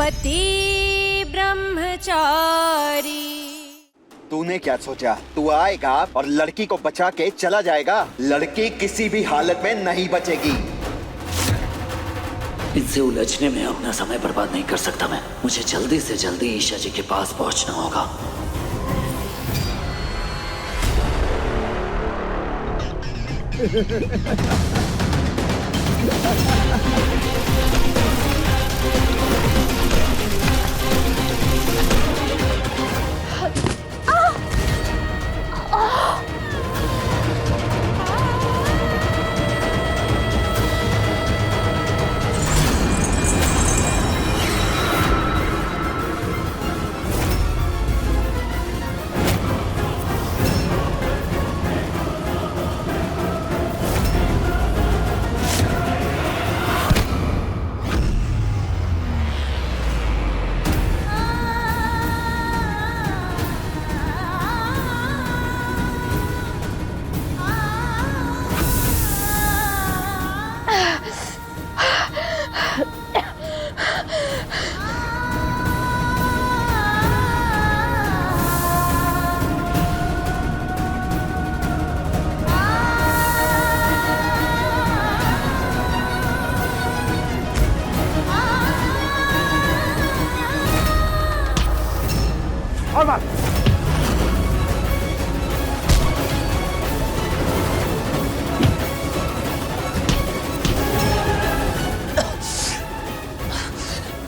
पति ब्रह्मचारी। तूने क्या सोचा तू आएगा और लड़की को बचा के चला जाएगा? लड़की किसी भी हालत में नहीं बचेगी। इनसे उलझने में अपना समय बर्बाद नहीं कर सकता मैं। मुझे जल्दी से जल्दी ईशा जी के पास पहुंचना होगा।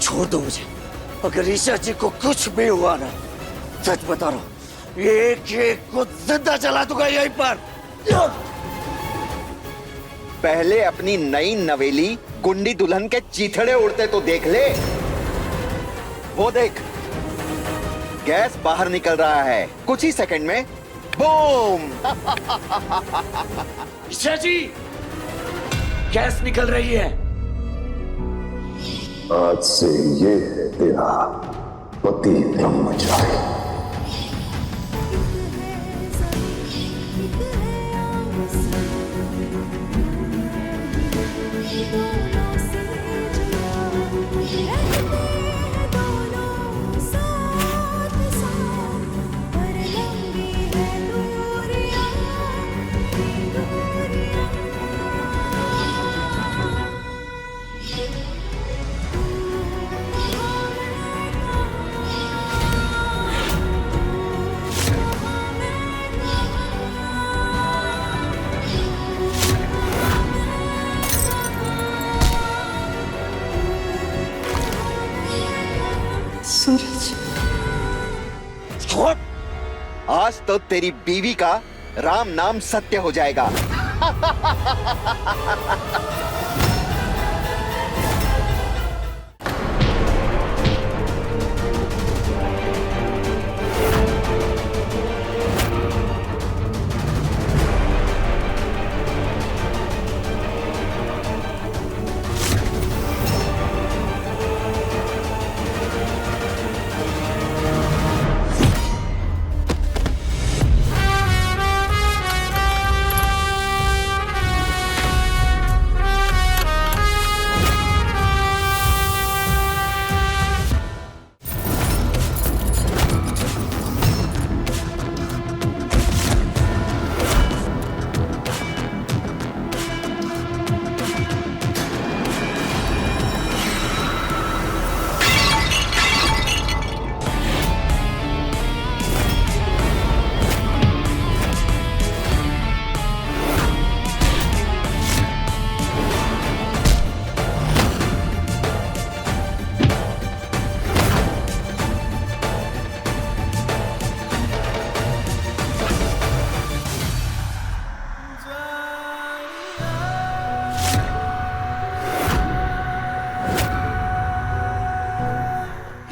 छोड़ दो मुझे। अगर ईशा जी को कुछ भी हुआ ना, सच बता रहा हूं, एक एक को जिंदा जला दूंगा यहीं पर। पहले अपनी नई नवेली गुंडी दुल्हन के चीथड़े उड़ते तो देख ले। वो देख, गैस बाहर निकल रहा है। कुछ ही सेकंड में बूम। ईशा जी, गैस निकल रही है। आज से ये है तेरा पति ब्रह्मचारी। सूरज, आज तो तेरी बीवी का राम नाम सत्य हो जाएगा।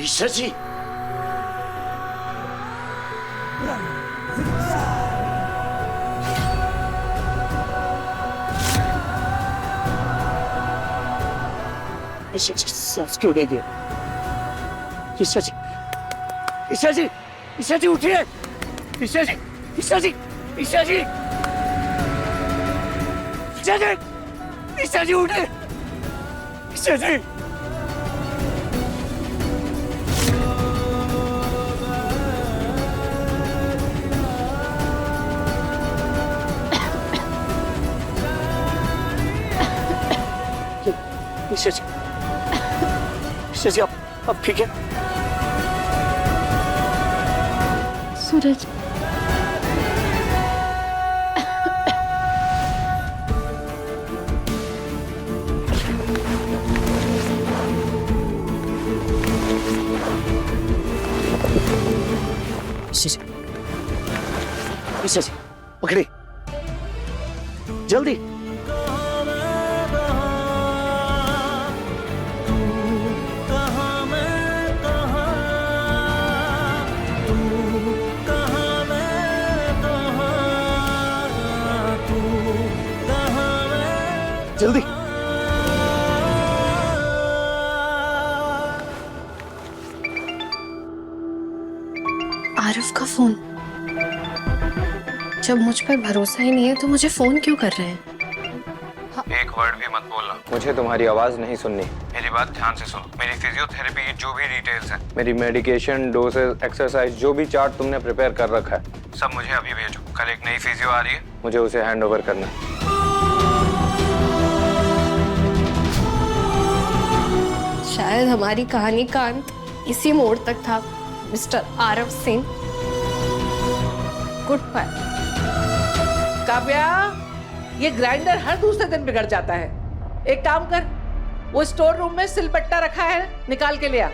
ईशा जी, ईशा जी सांस क्यों ले लिया? ईशा जी, ईशा जी, ईशा जी उठिए। ईशा जी, ईशा जी, ईशा जी, ईशा जी, ईशा जी उठिए। ईशा जी, ईश्वर जी आप ठीक है? सूरज, ईश्वर जी पकड़े जल्दी। जल्दी। आरिफ का फोन। जब मुझ पर भरोसा ही नहीं है तो मुझे फोन क्यों कर रहे हैं? एक वर्ड भी मत बोलना। मुझे तुम्हारी आवाज नहीं सुननी। मेरी बात ध्यान से सुनो। मेरी फिजियोथेरेपी की जो भी डिटेल्स हैं, मेरी मेडिकेशन, डोसेज, एक्सरसाइज, जो भी चार्ट तुमने प्रिपेयर कर रखा है, सब मुझे अभी भेजो। कल एक नई फिजियो आ रही है, मुझे उसे हैंड ओवर करना है। शायद हमारी कहानी का अंत इसी मोड़ तक था, mister Aarav Singh. Goodbye. Kavya, ये ग्राइंडर हर दूसरे दिन बिगड़ जाता है। एक काम कर, वो स्टोर रूम में सिलबट्टा रखा है, निकाल के ले आ।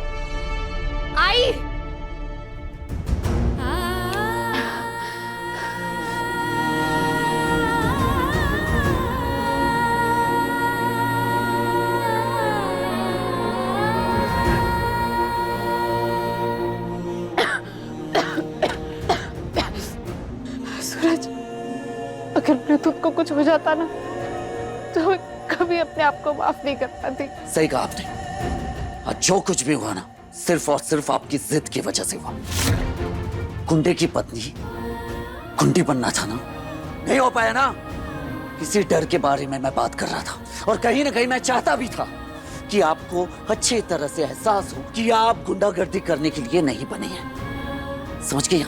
आई। सूरज, अगर ब्लूटूथ को कुछ हो जाता ना तो मैं कभी अपने आप को माफ नहीं कर पाती। सही कहा आपने। और जो कुछ भी हुआ ना, सिर्फ और सिर्फ आपकी जिद की वजह से हुआ। गुंडे की पत्नी गुंडी बनना था ना, नहीं हो पाया ना। इसी डर के बारे में मैं बात कर रहा था, और कहीं ना कहीं मैं चाहता भी था कि आपको अच्छी तरह से एहसास हो कि आप गुंडागर्दी करने के लिए नहीं बने हैं। समझ गए?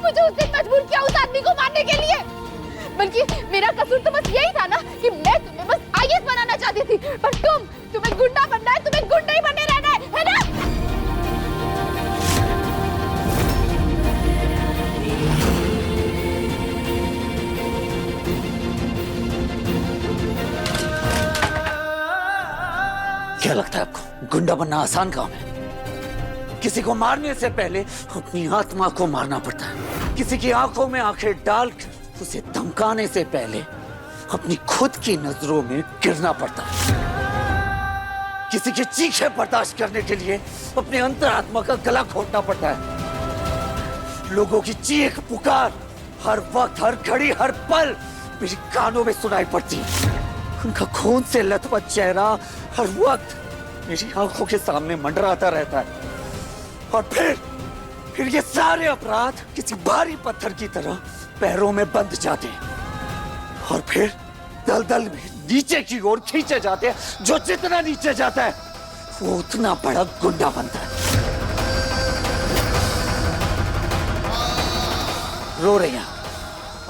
मुझे उस दिन मजबूर किया उस आदमी को मारने के लिए। बल्कि मेरा कसूर तो बस यही था ना कि मैं तुम्हें बस आईएएस बनाना चाहती थी, पर तुम्हें गुंडा बनना है, तुम्हें गुंडा ही बने रहना है ना? क्या लगता है आपको गुंडा बनना आसान काम है? किसी को मारने से पहले अपनी आत्मा को मारना पड़ता है। किसी की आंखों में आंखें डालकर उसे धमकाने से पहले अपनी खुद की नजरों में गिरना पड़ता है। किसी की चीखें बर्दाश्त करने के लिए अपने अंतरात्मा का गला घोटना पड़ता है। लोगों की चीख पुकार हर वक्त, हर घड़ी, हर पल मेरे कानों में सुनाई पड़ती है। उनका खून से लथपथ चेहरा हर वक्त मेरी आंखों के सामने मंडराता रहता है। और फिर ये सारे अपराध किसी भारी पत्थर की तरह पैरों में बंध जाते हैं, और फिर दलदल में नीचे की ओर खींचे जाते हैं। जो जितना नीचे जाता है वो उतना बड़ा गुंडा बनता है। रो रही हैं।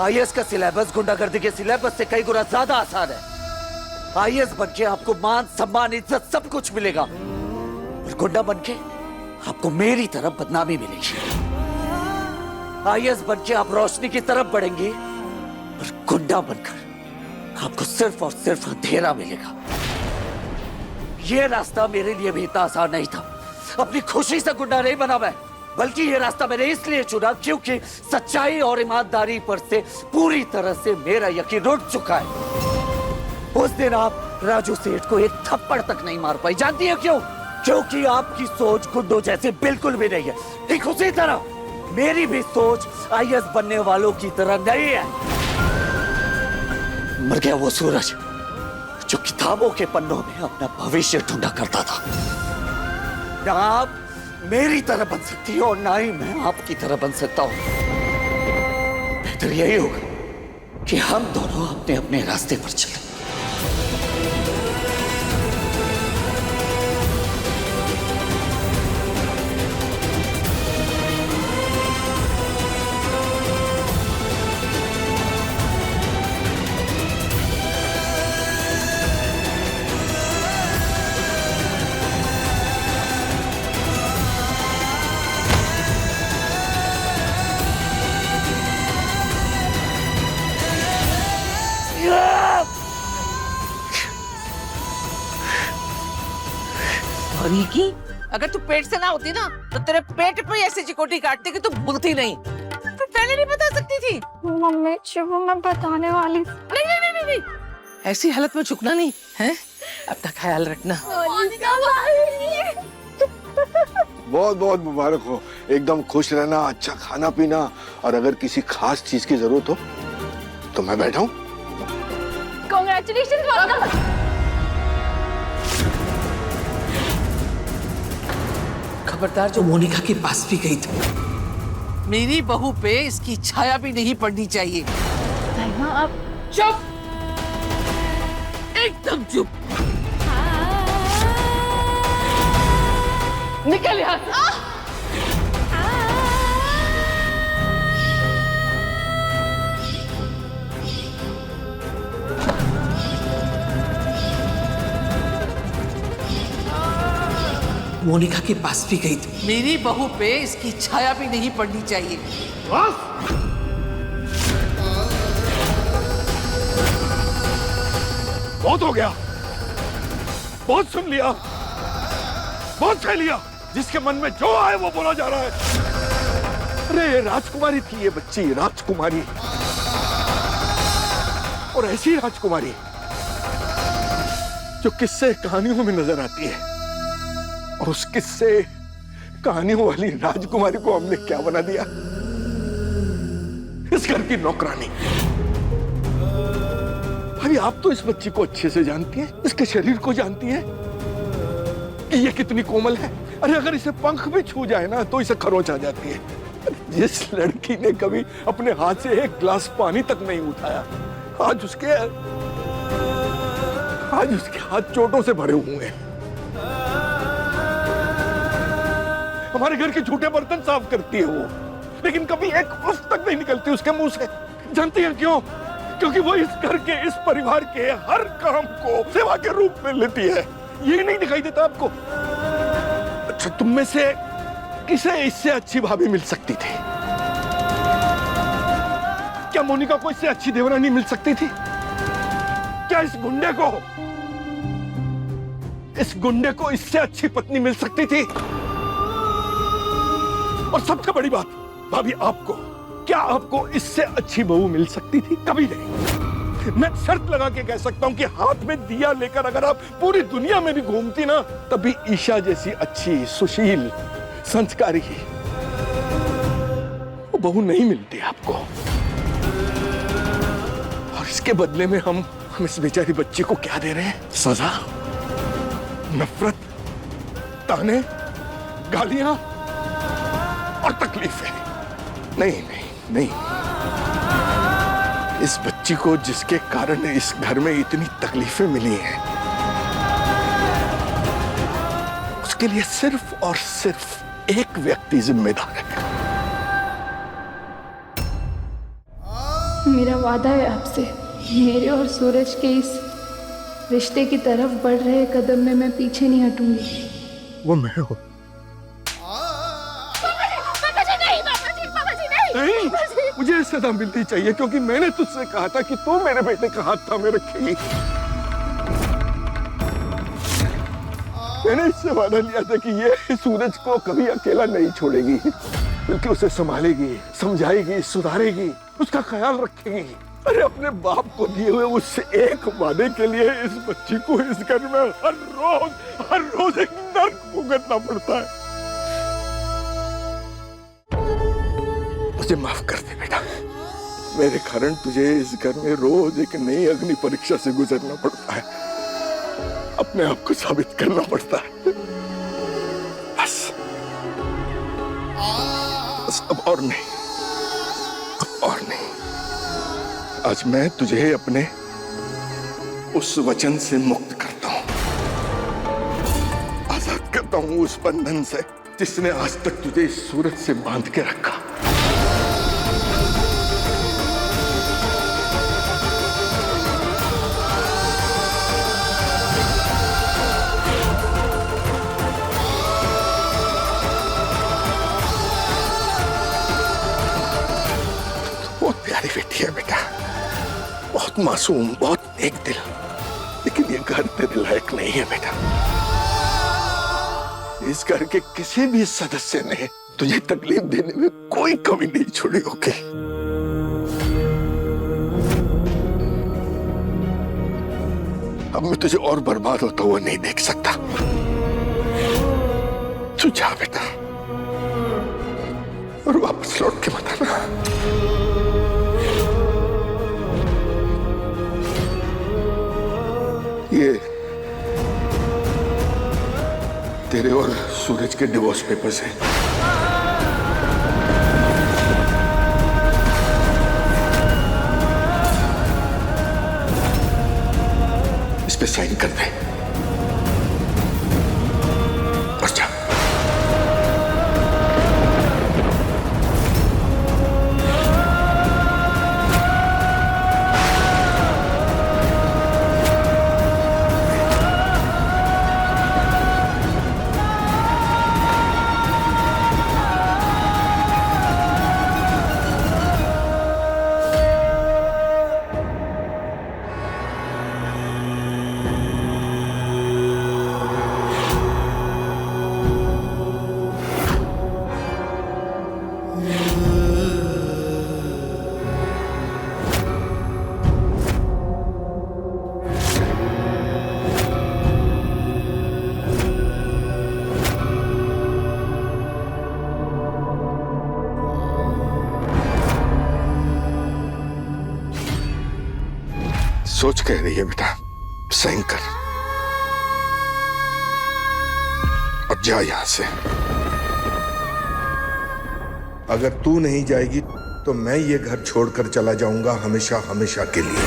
आईएएस का सिलेबस गुंडागर्दी के सिलेबस से कई गुना ज्यादा आसान है। आईएएस बनके आपको मान, सम्मान, इज्जत सब कुछ मिलेगा, और गुंडा बनके आपको मेरी तरफ बदनामी मिलेगी। आईएएस बनके आप रोशनी की तरफ बढ़ेंगे, और गुंडा बनकर आपको सिर्फ और सिर्फ अंधेरा मिलेगा। यह रास्ता मेरे लिए भी इतना आसान नहीं था। अपनी खुशी से गुंडा नहीं बना मैं, बल्कि यह रास्ता मैंने इसलिए चुना क्योंकि सच्चाई और ईमानदारी पर से पूरी तरह से मेरा यकीन उठ चुका है। उस दिन आप राजू सेठ को एक थप्पड़ तक नहीं मार पाई। जानती है क्यों? क्योंकि आपकी सोच गुंडों जैसे बिल्कुल भी नहीं है। ठीक उसी तरह मेरी भी सोच आईएएस बनने वालों की तरह नहीं है। मर गया वो सूरज जो किताबों के पन्नों में अपना भविष्य ढूंढा करता था। ना आप मेरी तरह बन सकती हो, और ना ही मैं आपकी तरह बन सकता हूं। बेहतर यही होगा कि हम दोनों अपने अपने रास्ते पर चलें। चोरी की? अगर तू पेट से ना होती ना तो तेरे पेट पे ऐसी चिकोटी काटती कि तू भूलती नहीं। तो पहले नहीं बता सकती थी। मम्मी शिवू मैं बताने वाली थी। नहीं नहीं नहीं नहीं, ऐसी हालत में झुकना नहीं है। अपना ख्याल रखना। बहुत बहुत मुबारक हो, एकदम खुश रहना, अच्छा खाना पीना, और अगर किसी खास चीज की जरूरत हो तो मैं बैठा हूँ। कांग्रेचुलेशंस वालकम। खबरदार जो मोनिका के पास भी गई थी, मेरी बहू पे इसकी छाया भी नहीं पड़नी चाहिए। अब चुप, एकदम चुप। निकल यहाँ से। मोनिका के पास भी गई थी, मेरी बहू पे इसकी छाया भी नहीं पड़नी चाहिए। बहुत हो गया, बहुत सुन लिया, बहुत सह लिया। जिसके मन में जो आए वो बोला जा रहा है। अरे ये राजकुमारी थी, ये बच्ची राजकुमारी, और ऐसी राजकुमारी जो किस्से कहानियों में नजर आती है। और उस किस्से कहानियों वाली राजकुमारी को हमने क्या बना दिया? इस घर की नौकरानी। अभी आप तो इस बच्ची को अच्छे से जानती हैं, इसके शरीर को जानती हैं कि ये कितनी कोमल है। अरे अगर इसे पंख भी छू जाए ना तो इसे खरोंच आ जाती है। जिस लड़की ने कभी अपने हाथ से एक गिलास पानी तक नहीं उठाया, आज उसके हाथ चोटों से भरे हुए हैं। हमारे घर के झूठे बर्तन साफ करती है वो, लेकिन कभी एक उफ तक नहीं निकलती उसके मुंह से। जानती है क्यों? क्योंकि वो इस घर के, इस परिवार के हर काम को सेवा के रूप में लेती है। ये नहीं दिखाई देता आपको? अच्छा, तुम में से किसे इससे अच्छी भाभी मिल सकती थी? क्या मोनिका को इससे अच्छी देवरानी मिल सकती थी? क्या इस गुंडे को इससे अच्छी पत्नी मिल सकती थी? और सबसे बड़ी बात, भाभी क्या आपको इससे अच्छी बहू मिल सकती थी? कभी नहीं। मैं शर्त लगा के कह सकता हूं कि हाथ में दिया लेकर अगर आप पूरी दुनिया में भी घूमती ना, तभी ईशा जैसी अच्छी, सुशील, संस्कारी वो बहू नहीं मिलती आपको। और इसके बदले में हम इस बेचारी बच्ची को क्या दे रहे हैं? सजा, नफरत, ताने, गालियां और तकलीफें। नहीं नहीं नहीं, इस बच्ची को जिसके कारण इस घर में इतनी तकलीफें मिली हैं, उसके लिए सिर्फ और सिर्फ एक व्यक्ति जिम्मेदार है। मेरा वादा है आपसे, मेरे और सूरज के इस रिश्ते की तरफ बढ़ रहे कदम में मैं पीछे नहीं हटूंगी। वो मैं हूं। नहीं, मुझे सजा मिलनी चाहिए, क्योंकि मैंने तुझसे कहा था कि तू मेरे बेटे का हाथ थामे रखेगी। मैंने इससे वादा लिया था कि ये सूरज को कभी अकेला नहीं छोड़ेगी, बल्कि उसे संभालेगी, समझाएगी, सुधारेगी, उसका ख्याल रखेगी। अरे अपने बाप को दिए हुए उससे एक वादे के लिए इस बच्ची को इस घर में हर रोज एक नर्क भुगतना पड़ता है। मुझे माफ कर दे बेटा, मेरे कारण तुझे इस घर में रोज एक नई अग्नि परीक्षा से गुजरना पड़ता है, अपने आप को साबित करना पड़ता है। बस अब और नहीं, अब और नहीं। आज मैं तुझे अपने उस वचन से मुक्त करता हूं, आजाद करता हूं उस बंधन से जिसने आज तक तुझे इस सूरज से बांध के रखा। बेटी है बेटा, बहुत मासूम, बहुत नेक दिल, लेकिन ये घर तेरे लायक नहीं है बेटा। इस घर के किसी भी सदस्य ने तुझे तकलीफ देने में कोई कमी नहीं छोड़ी होगी। अब मैं तुझे और बर्बाद होता हुआ नहीं देख सकता। तू जा बेटा और वापस लौट के मत आना। ये तेरे और सूरज के डिवोर्स पेपर्स हैं। इस पे साइन कर दे और जा। सोच कह रही है बेटा, साइन कर। अब जा यहां से। अगर तू नहीं जाएगी तो मैं ये घर छोड़कर चला जाऊंगा, हमेशा हमेशा के लिए।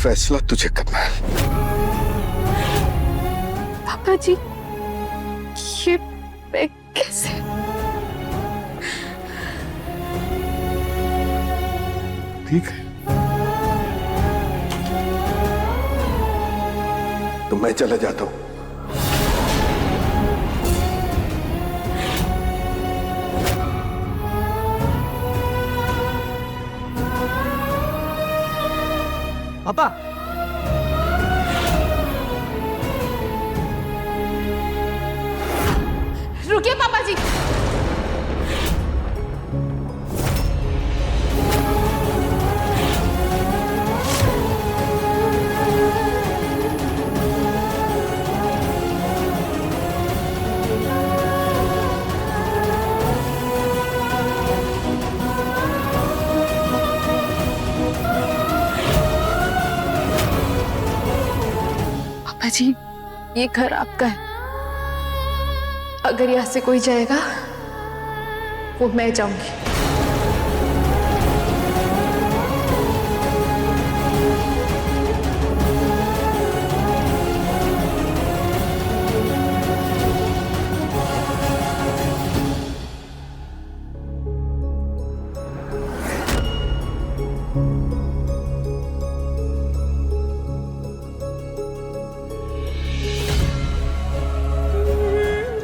फैसला तुझे करना है। पापा जी, ये मैं कैसे? ठीक है, तो मैं चला जाता हूं। पापा, रुकिए पापा जी। पापा जी, ये घर आपका है। अगर यहाँ से कोई जाएगा वो मैं जाऊंगी।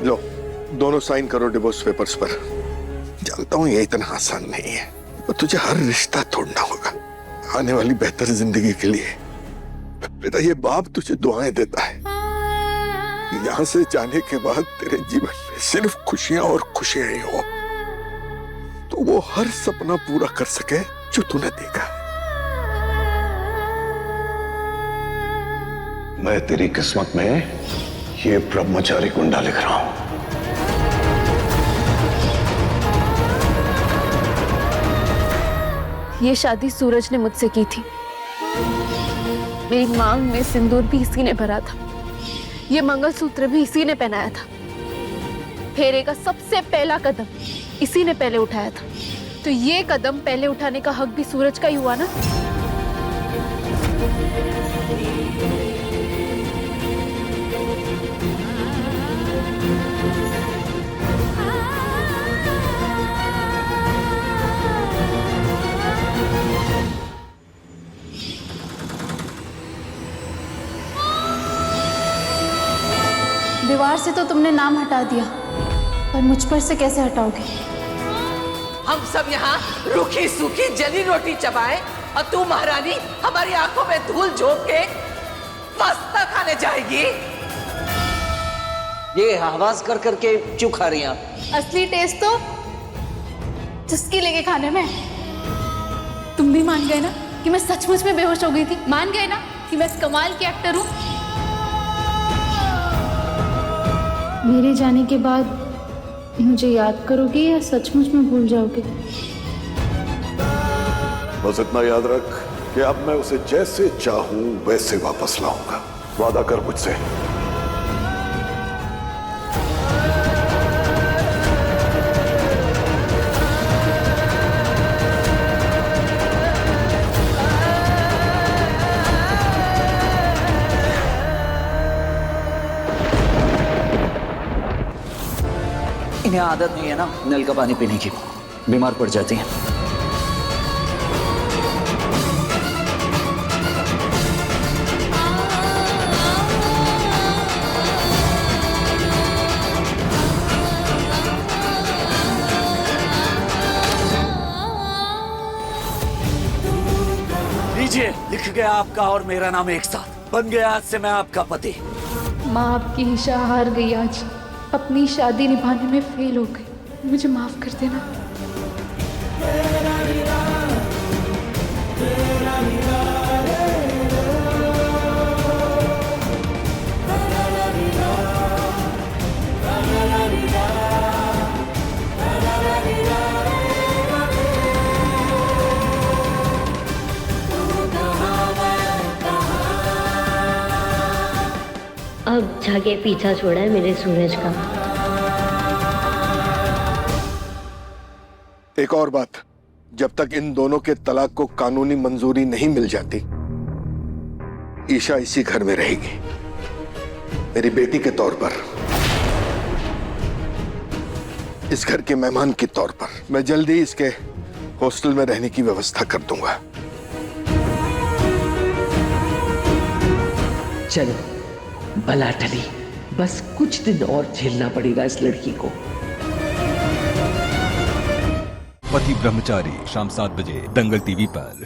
लो, दोनों साइन करो डिवोर्स पेपर्स पर। जानता हूं ये इतना आसान नहीं है, तो तुझे हर रिश्ता तोड़ना होगा आने वाली बेहतर जिंदगी के लिए। बेटा, ये बाप तुझे दुआएं देता है। यहां से जाने के बाद तेरे जीवन में सिर्फ खुशियां और खुशियां ही हो, तो वो हर सपना पूरा कर सके जो तूने देखा। मैं तेरी किस्मत में ये ब्रह्मचारी कुंडा लिख रहा हूं। ये शादी सूरज ने मुझसे की थी। मेरी मांग में सिंदूर भी इसी ने भरा था, ये मंगलसूत्र भी इसी ने पहनाया था, फेरे का सबसे पहला कदम इसी ने पहले उठाया था। तो ये कदम पहले उठाने का हक भी सूरज का ही हुआ ना। दीवार से तो तुमने नाम हटा दिया, पर मुझ पर से कैसे हटाओगे? हम सब यहाँ रूखी सूखी जली रोटी चबाएं और तू महारानी हमारी आंखों में धूल झोंक के पास्ता खाने जाएगी? ये आवाज कर करके क्यों खा रही हैं आप? असली टेस्ट तो चुस्की लेके खाने में। तुम भी मान गए ना कि मैं सचमुच में बेहोश हो गई थी? मान गए ना कि मैं कमाल की एक्टर हूँ? मेरे जाने के बाद मुझे याद करोगे या सचमुच में भूल जाओगे? बस इतना याद रख कि अब मैं उसे जैसे चाहूं वैसे वापस लाऊंगा। वादा कर मुझसे। इन्हें आदत नहीं है ना नल का पानी पीने की, बीमार पड़ जाती हैं। लीजिए, लिख गया आपका और मेरा नाम एक साथ। बन गया आज से मैं आपका पति। माँ, आपकी ईशा हार गई आज, अपनी शादी निभाने में फेल हो गई। मुझे माफ कर देना। अब जाके पीछा छोड़ा है मेरे सूरज का। एक और बात, जब तक इन दोनों के तलाक को कानूनी मंजूरी नहीं मिल जाती, ईशा इसी घर में रहेगी, मेरी बेटी के तौर पर, इस घर के मेहमान के तौर पर। मैं जल्दी इसके हॉस्टल में रहने की व्यवस्था कर दूंगा। चलो भला टली, बस कुछ दिन और झेलना पड़ेगा इस लड़की को। पति ब्रह्मचारी शाम 7 बजे दंगल टीवी पर।